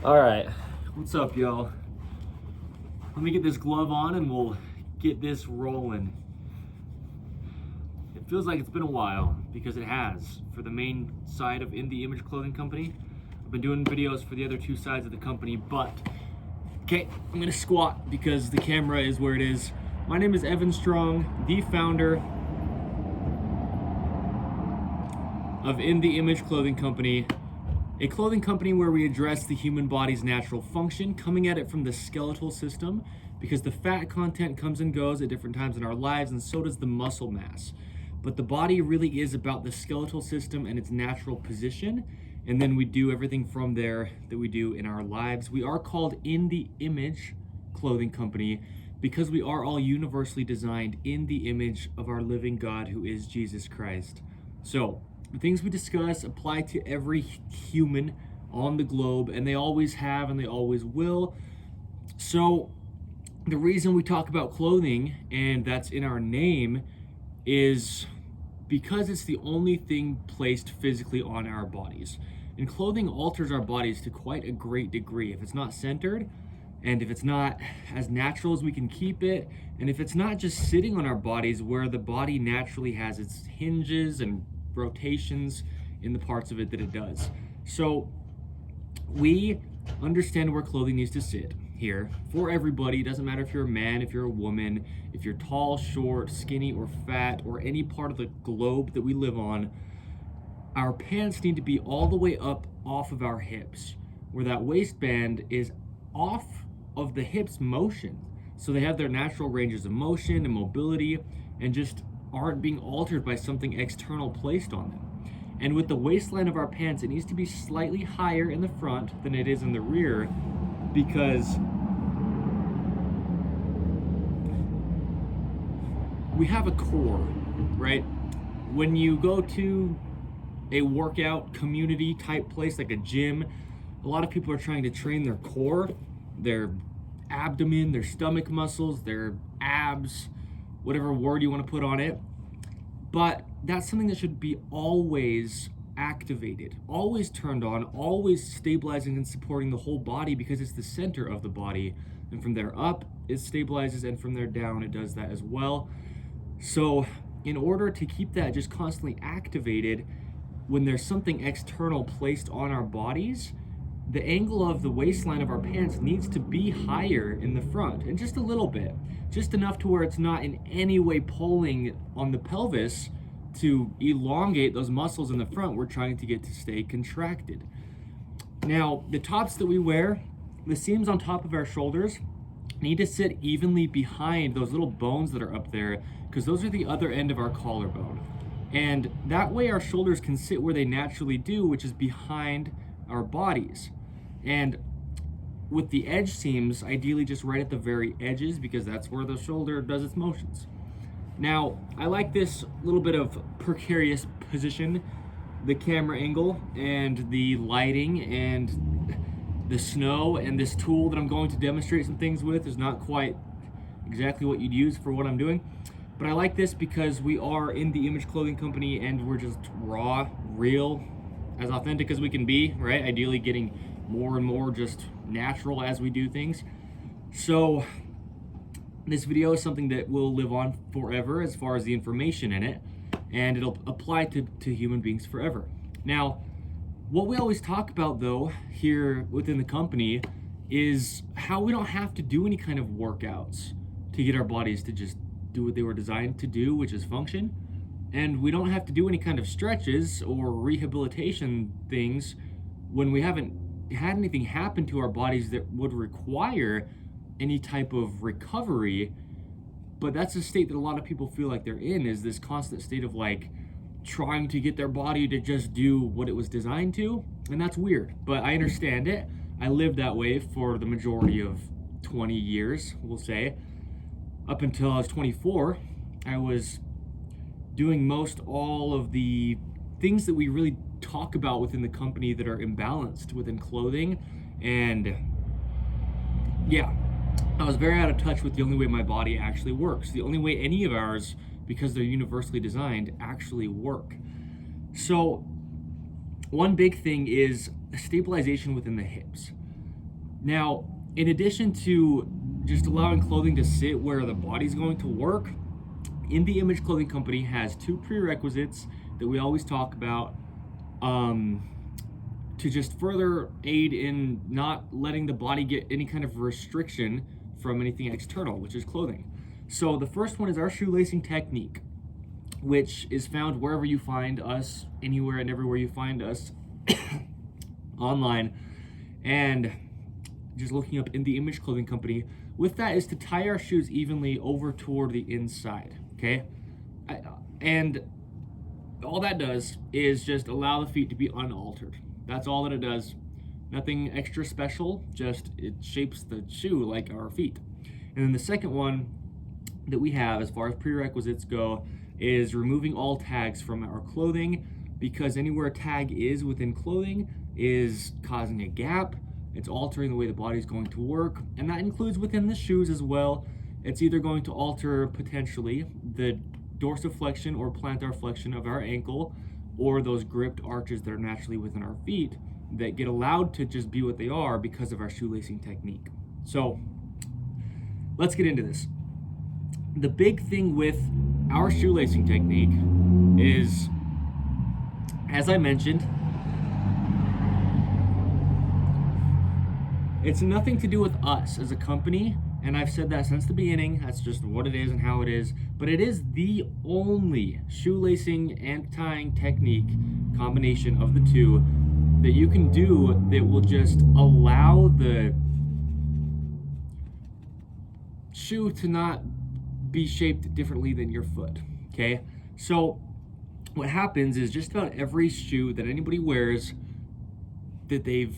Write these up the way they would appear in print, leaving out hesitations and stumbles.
All right, what's up, y'all? Let me get this glove on and we'll get this rolling. It feels like it's been a while, because it has. For the main side of In The Image Clothing Company, I've been doing videos for the other two sides of the company, but okay, I'm gonna squat because the camera is where it is. My name is Evan Strong, the founder of In The Image Clothing Company, a clothing company where we address the human body's natural function, coming at it from the skeletal system, because the fat content comes and goes at different times in our lives, and so does the muscle mass. But the body really is about the skeletal system and its natural position, and then we do everything from there that we do in our lives. We are called In The Image Clothing Company because we are all universally designed in the image of our living God, who is Jesus Christ. So, the things we discuss apply to every human on the globe, and they always have and they always will. So the reason we talk about clothing, and that's in our name, is because it's the only thing placed physically on our bodies. And clothing alters our bodies to quite a great degree. If it's not centered, and if it's not as natural as we can keep it, and if it's not just sitting on our bodies where the body naturally has its hinges and rotations in the parts of it that it does. So we understand where clothing needs to sit here for everybody. It doesn't matter if you're a man, if you're a woman, if you're tall, short, skinny, or fat, or any part of the globe that we live on. Our pants need to be all the way up off of our hips, where that waistband is off of the hips motion. So they have their natural ranges of motion and mobility, and just aren't being altered by something external placed on them. And with the waistline of our pants, it needs to be slightly higher in the front than it is in the rear, because we have a core, right? When you go to a workout community type place like a gym, a lot of people are trying to train their core, their abdomen, their stomach muscles, their abs, whatever word you want to put on it. But that's something that should be always activated, always turned on, always stabilizing and supporting the whole body, because it's the center of the body. And from there up, it stabilizes, and from there down, it does that as well. So in order to keep that just constantly activated, when there's something external placed on our bodies, the angle of the waistline of our pants needs to be higher in the front, and just a little bit, just enough to where it's not in any way pulling on the pelvis to elongate those muscles in the front we're trying to get to stay contracted. Now, the tops that we wear, the seams on top of our shoulders need to sit evenly behind those little bones that are up there, because those are the other end of our collarbone. And that way our shoulders can sit where they naturally do, which is behind our bodies. And with the edge seams, ideally just right at the very edges, because that's where the shoulder does its motions. Now, I like this little bit of precarious position, the camera angle and the lighting and the snow, and this tool that I'm going to demonstrate some things with is not quite exactly what you'd use for what I'm doing. But I like this because we are In The Image Clothing Company, and we're just raw, real, as authentic as we can be, right? Ideally getting more and more just natural as we do things. So this video is something that will live on forever as far as the information in it, and it'll apply to human beings forever. Now, what we always talk about though here within the company is how we don't have to do any kind of workouts to get our bodies to just do what they were designed to do, which is function. And we don't have to do any kind of stretches or rehabilitation things when we haven't had anything happen to our bodies that would require any type of recovery. But that's a state that a lot of people feel like they're in, is this constant state of like trying to get their body to just do what it was designed to. And that's weird, but I understand it. I lived that way for the majority of 20 years, we'll say. Up until I was 24, I was doing most all of the things that we really talk about within the company that are imbalanced within clothing. And yeah, I was very out of touch with the only way my body actually works, the only way any of ours, because they're universally designed, actually work. So one big thing is stabilization within the hips. Now, in addition to just allowing clothing to sit where the body's going to work, In The Image Clothing Company has two prerequisites that we always talk about to just further aid in not letting the body get any kind of restriction from anything external, which is clothing. So the first one is our shoelacing technique, which is found wherever you find us, anywhere and everywhere you find us online, and just looking up In The Image Clothing Company. With that is to tie our shoes evenly over toward the inside, okay? And all that does is just allow the feet to be unaltered. That's all that it does. Nothing extra special, just it shapes the shoe like our feet. And then the second one that we have as far as prerequisites go is removing all tags from our clothing, because anywhere a tag is within clothing is causing a gap. It's altering the way the body's going to work, and that includes within the shoes as well. It's either going to alter potentially the dorsiflexion or plantar flexion of our ankle, or those gripped arches that are naturally within our feet that get allowed to just be what they are because of our shoelacing technique. So let's get into this. The big thing with our shoelacing technique is, as I mentioned, it's nothing to do with us as a company, and I've said that since the beginning. That's just what it is and how it is. But it is the only shoelacing and tying technique combination of the two that you can do that will just allow the shoe to not be shaped differently than your foot, okay? So what happens is just about every shoe that anybody wears that they've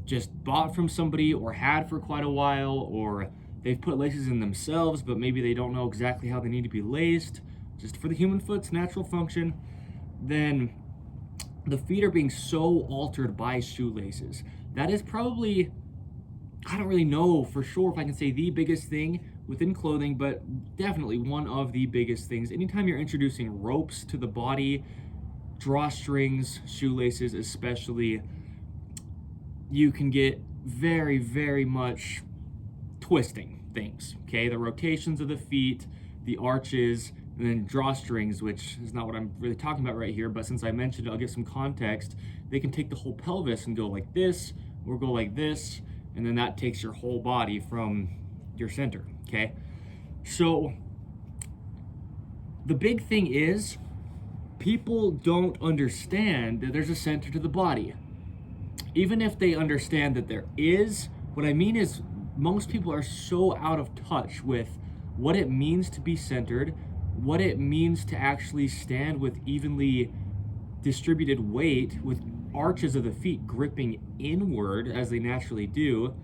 just bought from somebody or had for quite a while, or they've put laces in themselves, but maybe they don't know exactly how they need to be laced, just for the human foot's natural function, then the feet are being so altered by shoelaces. That is probably, I don't really know for sure if I can say the biggest thing within clothing, but definitely one of the biggest things. Anytime you're introducing ropes to the body, drawstrings, shoelaces especially, you can get very, very much twisting things, okay? The rotations of the feet, the arches, and then drawstrings, which is not what I'm really talking about right here, but since I mentioned it, I'll give some context. They can take the whole pelvis and go like this, or go like this, and then that takes your whole body from your center, okay? So the big thing is, people don't understand that there's a center to the body. Even if they understand that there is, what I mean is most people are so out of touch with what it means to be centered, what it means to actually stand with evenly distributed weight, with arches of the feet gripping inward as they naturally do,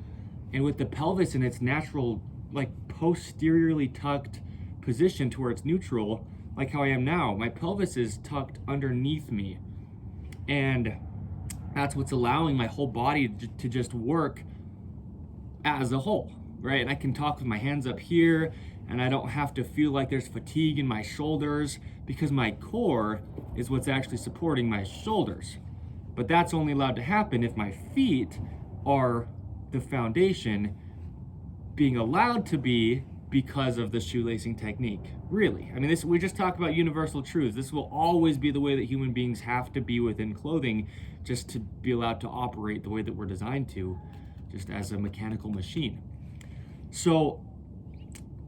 and with the pelvis in its natural, like, posteriorly tucked position to where it's neutral, like how I am now. My pelvis is tucked underneath me, and that's what's allowing my whole body to just work as a whole, right? And I can talk with my hands up here, and I don't have to feel like there's fatigue in my shoulders, because my core is what's actually supporting my shoulders. But that's only allowed to happen if my feet are the foundation being allowed to be, because of the shoelacing technique. Really, I mean, we just talk about universal truths. This will always be the way that human beings have to be within clothing, just to be allowed to operate the way that we're designed to, just as a mechanical machine. So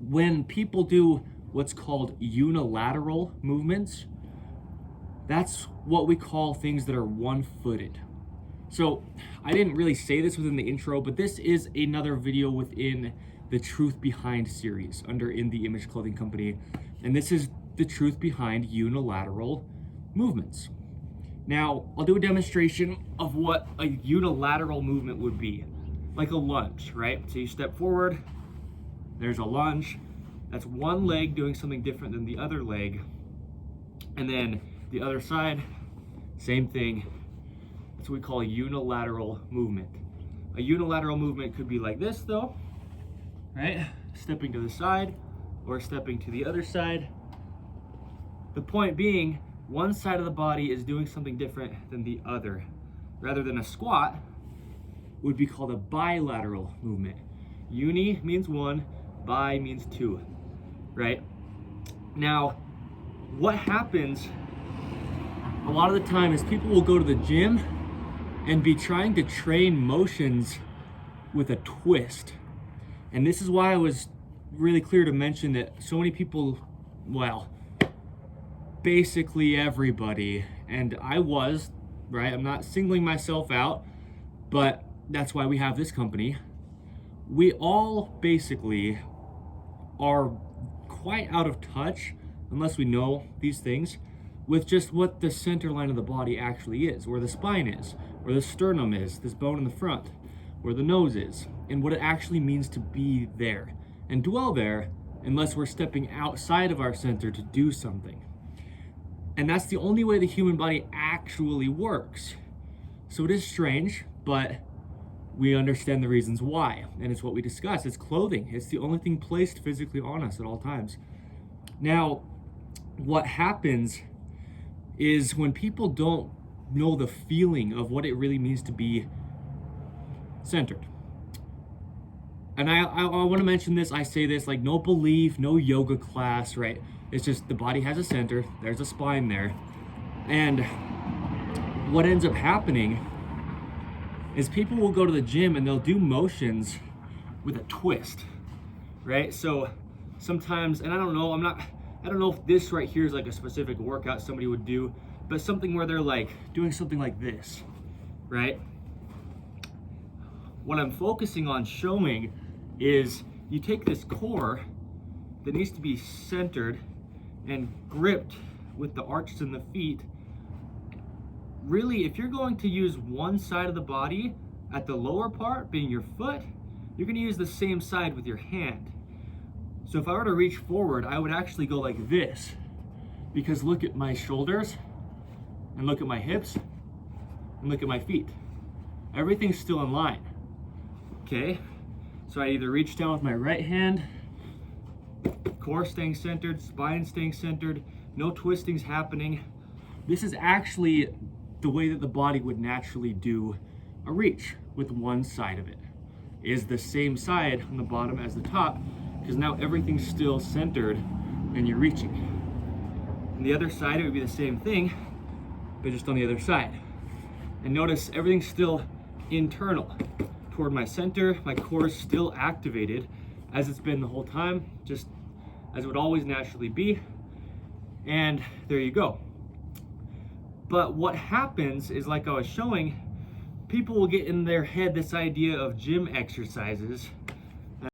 when people do what's called unilateral movements, that's what we call things that are one-footed. So I didn't really say this within the intro, but this is another video within the Truth Behind series under In The Image Clothing Company, and this is the truth behind unilateral movements. Now, I'll do a demonstration of what a unilateral movement would be, like a lunge, right? So you step forward, there's a lunge, that's one leg doing something different than the other leg, and then the other side, same thing. That's what we call a unilateral movement. A unilateral movement could be like this though, right? Stepping to the side or stepping to the other side. The point being, one side of the body is doing something different than the other. Rather than a squat, would be called a bilateral movement. Uni means one, bi means two, right? Now, what happens a lot of the time is people will go to the gym and be trying to train motions with a twist. And this is why I was really clear to mention that so many people, well, basically everybody, and I was, right? I'm not singling myself out, but that's why we have this company. We all basically are quite out of touch, unless we know these things, with just what the center line of the body actually is, where the spine is, where the sternum is, this bone in the front, where the nose is, and what it actually means to be there and dwell there, unless we're stepping outside of our center to do something. And that's the only way the human body actually works. So it is strange, but we understand the reasons why, and it's what we discussed. It's clothing. It's the only thing placed physically on us at all times. Now, what happens is when people don't know the feeling of what it really means to be centered. And I want to mention this, I say this, like, no belief, no yoga class, right? It's just the body has a center, there's a spine there. And what ends up happening is people will go to the gym and they'll do motions with a twist, right? So sometimes, and I don't know if this right here is like a specific workout somebody would do, but something where they're like doing something like this, right? What I'm focusing on showing is you take this core that needs to be centered and gripped with the arches in the feet. Really, if you're going to use one side of the body at the lower part, being your foot, you're going to use the same side with your hand. So if I were to reach forward, I would actually go like this, because look at my shoulders and look at my hips and look at my feet. Everything's still in line. Okay, so I either reach down with my right hand, core staying centered, spine staying centered, no twistings happening. This is actually the way that the body would naturally do a reach, with one side of it is the same side on the bottom as the top, because now everything's still centered and you're reaching. And the other side, it would be the same thing, but just on the other side. And notice everything's still internal toward my center. My core is still activated as it's been the whole time, just as it would always naturally be. And there you go. But what happens is, like I was showing, people will get in their head this idea of gym exercises